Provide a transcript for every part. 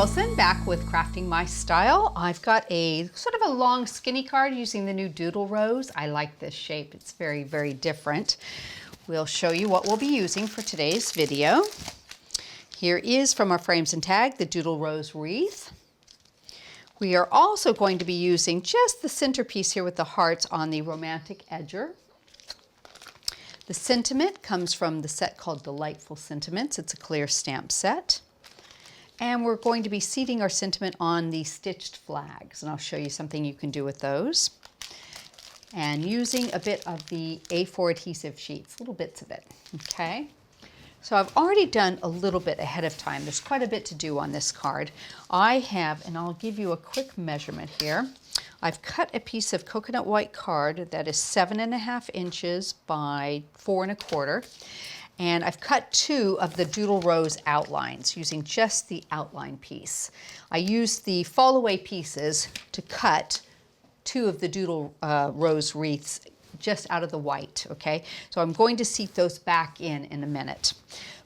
Allison, back with Crafting My Style. I've got a sort of a long skinny card using the new Doodle rose. I like this shape. It's very, very different. We'll show you what we'll be using for today's video. Here is from our Frames and Tag, the Doodle Rose Wreath. We are also going to be using just the centerpiece here with the hearts on the Romantic Edger. The sentiment comes from the set called Delightful Sentiments. It's a clear stamp set. And we're going to be seating our sentiment on the stitched flags, and I'll show you something you can do with those. And using a bit of the A4 adhesive sheets, little bits of it, okay? So I've already done a little bit ahead of time. There's quite a bit to do on this card. I have, and I'll give you a quick measurement here. I've cut a piece of coconut white card that is 7.5 inches by 4 1/4. And I've cut 2 of the Doodle Rose outlines using just the outline piece. I used the fall away pieces to cut 2 of the Doodle Rose wreaths just out of the white, okay? So I'm going to seat those back in a minute.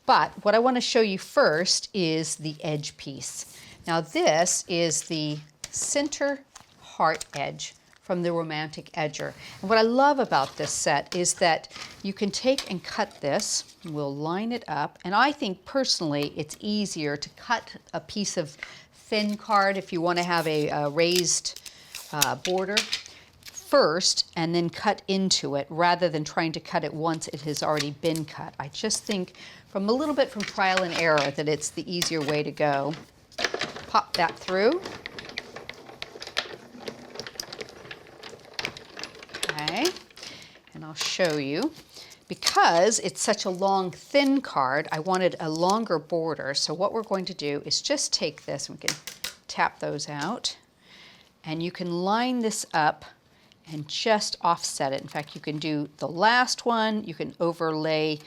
But what I want to show you first is the edge piece. Now this is the center heart edge from the Romantic Edger. And what I love about this set is that you can take and cut this, we'll line it up, and I think personally it's easier to cut a piece of thin card if you want to have a raised border first and then cut into it rather than trying to cut it once it has already been cut. I just think from a little bit from trial and error that it's the easier way to go. Pop that through. Okay, and I'll show you. Because it's such a long, thin card, I wanted a longer border. So what we're going to do is just take this, and we can tap those out, and you can line this up and just offset it. In fact, you can do the last one, you can overlay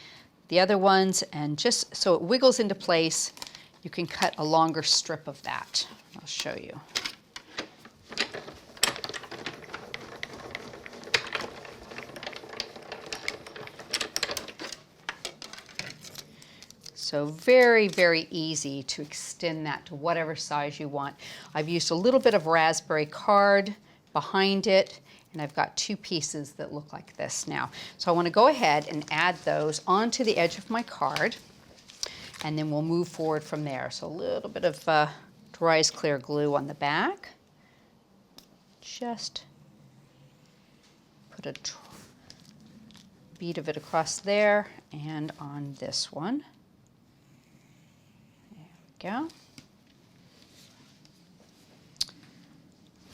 the other ones, and just so it wiggles into place, you can cut a longer strip of that. I'll show you. So very, very easy to extend that to whatever size you want. I've used a little bit of raspberry card behind it, and I've got 2 pieces that look like this now. So I want to go ahead and add those onto the edge of my card, and then we'll move forward from there. So a little bit of dry as clear glue on the back. Just put a bead of it across there and on this one. Go. I'm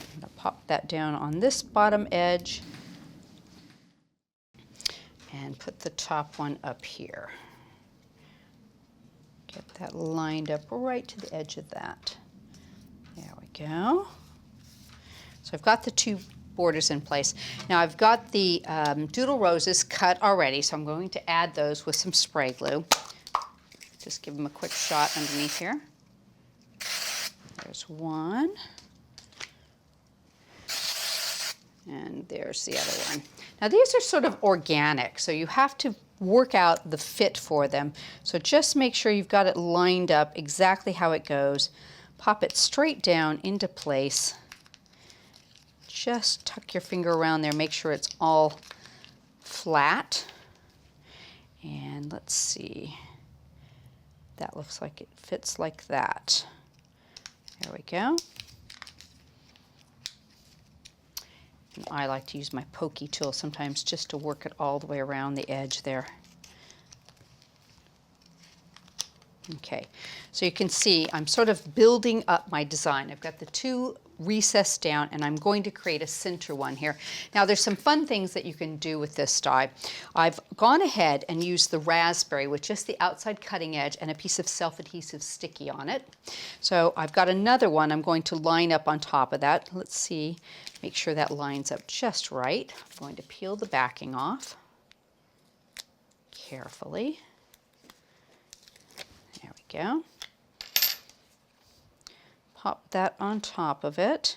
going to pop that down on this bottom edge and put the top one up here. Get that lined up right to the edge of that. There we go. So I've got the 2 borders in place. Now I've got the Doodle Roses cut already, so I'm going to add those with some spray glue. Just give them a quick shot underneath here. There's one. And there's the other one. Now these are sort of organic, so you have to work out the fit for them. So just make sure you've got it lined up exactly how it goes. Pop it straight down into place. Just tuck your finger around there, make sure it's all flat. And let's see. That looks like it fits like that. There we go. And I like to use my pokey tool sometimes just to work it all the way around the edge there. Okay, so you can see I'm sort of building up my design. I've got the 2 recessed down, and I'm going to create a center one here. Now there's some fun things that you can do with this die. I've gone ahead and used the raspberry with just the outside cutting edge and a piece of self-adhesive sticky on it. So I've got another one I'm going to line up on top of that. Let's see, make sure that lines up just right. I'm going to peel the backing off carefully. There we go. Pop that on top of it.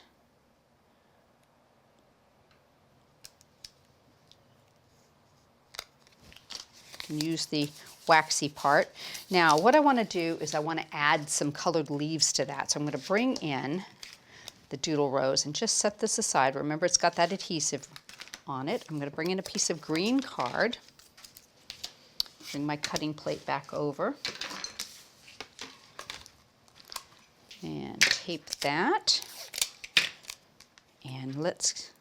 You can use the waxy part. Now what I want to do is I want to add some colored leaves to that. So I'm going to bring in the Doodle Rose and just set this aside. Remember, it's got that adhesive on it. I'm going to bring in a piece of green card. Bring my cutting plate back over. And tape that. And let's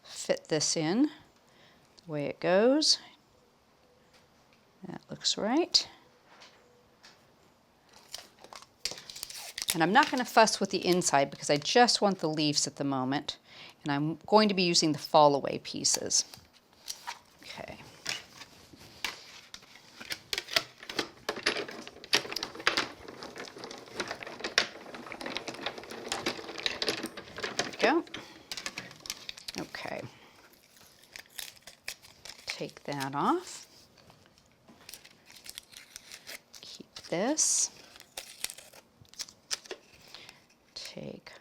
fit this in the way it goes. That looks right. And I'm not going to fuss with the inside because I just want the leaves at the moment. And I'm going to be using the fall away pieces. Okay. There we go. Okay. Take that off. Keep this. Take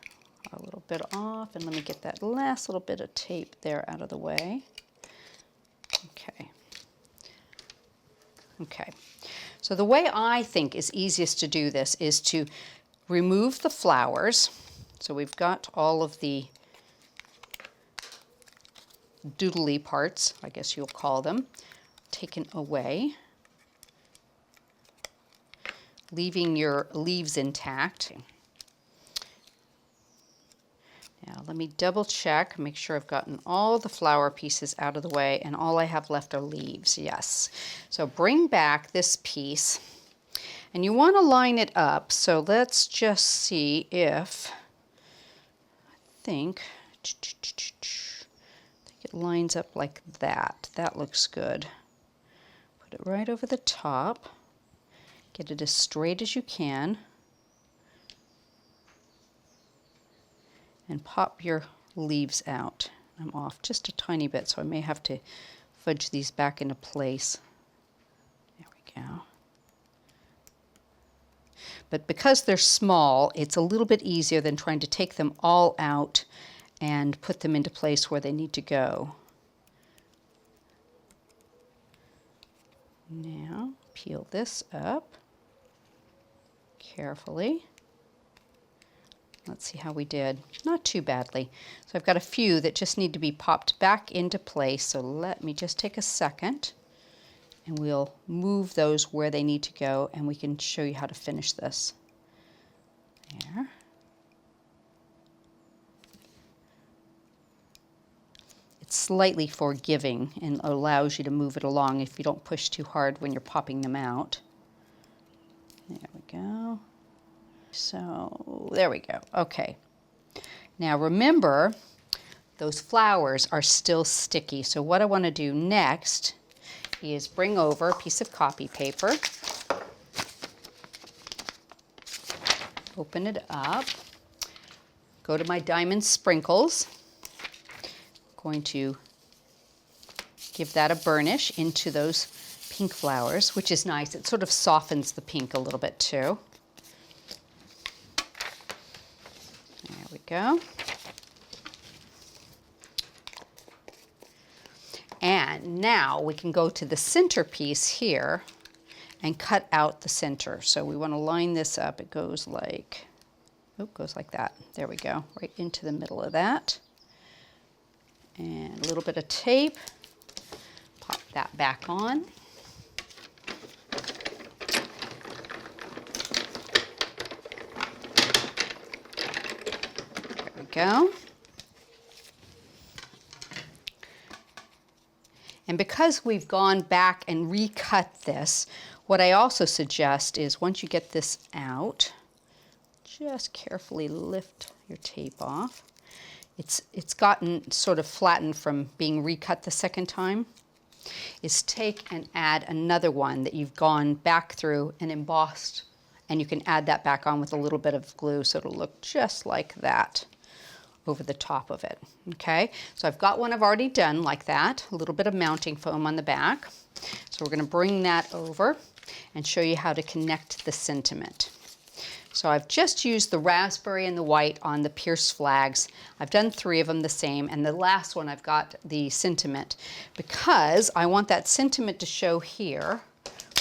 a little bit off, and let me get that last little bit of tape there out of the way. Okay. Okay. So the way I think is easiest to do this is to remove the flowers. So we've got all of the doodly parts, I guess you'll call them, taken away, leaving your leaves intact. Now let me double check, make sure I've gotten all the flower pieces out of the way and all I have left are leaves, yes. So bring back this piece and you want to line it up. So let's just see if, I think it lines up like that. That looks good. Put it right over the top. Get it as straight as you can. And pop your leaves out. I'm off just a tiny bit, so I may have to fudge these back into place. There we go. But because they're small, it's a little bit easier than trying to take them all out and put them into place where they need to go. Now, peel this up carefully. Let's see how we did. Not too badly. So I've got a few that just need to be popped back into place. So let me just take a second and we'll move those where they need to go and we can show you how to finish this. There. It's slightly forgiving and allows you to move it along if you don't push too hard when you're popping them out. There we go. So there we go. Okay. Now remember, those flowers are still sticky. So what I want to do next is bring over a piece of copy paper. Open it up. Go to my diamond sprinkles. Going to give that a burnish into those pink flowers, which is nice. It sort of softens the pink a little bit too. There we go. And now we can go to the center piece here and cut out the center. So we want to line this up. It goes like, oh, goes like that. There we go, right into the middle of that. And a little bit of tape. Pop that back on. There we go. And because we've gone back and recut this, what I also suggest is once you get this out, just carefully lift your tape off. It's gotten sort of flattened from being recut the second time. Is take and add another one that you've gone back through and embossed, and you can add that back on with a little bit of glue so it'll look just like that over the top of it. Okay, so I've got one I've already done like that, a little bit of mounting foam on the back. So we're going to bring that over and show you how to connect the sentiment. So I've just used the raspberry and the white on the pierced flags. I've done 3 of them the same, and the last one I've got the sentiment because I want that sentiment to show here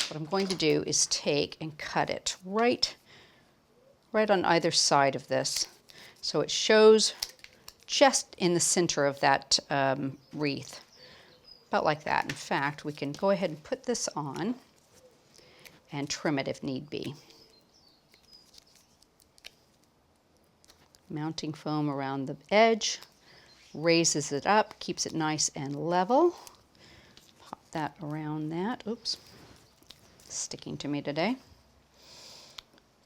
what I'm going to do is take and cut it right on either side of this, so it shows just in the center of that wreath, about like that. In fact, we can go ahead and put this on and trim it if need be. Mounting foam around the edge, raises it up, keeps it nice and level. Pop that around that. Oops, sticking to me today.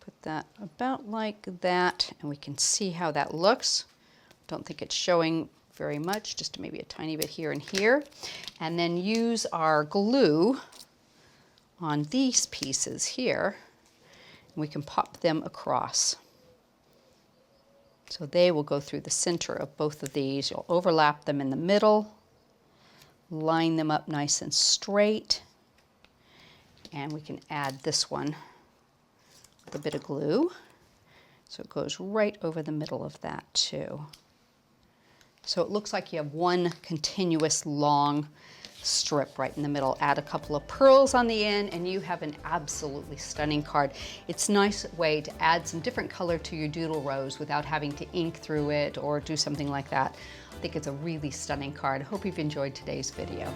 Put that about like that, and we can see how that looks. Don't think it's showing very much, just maybe a tiny bit here and here. And then use our glue on these pieces here, and we can pop them across. So they will go through the center of both of these. You'll overlap them in the middle, line them up nice and straight, and we can add this one with a bit of glue. So it goes right over the middle of that too. So it looks like you have one continuous long strip right in the middle. Add a couple of pearls on the end and you have an absolutely stunning card. It's a nice way to add some different color to your doodle rose without having to ink through it or do something like that. I think it's a really stunning card. I hope you've enjoyed today's video.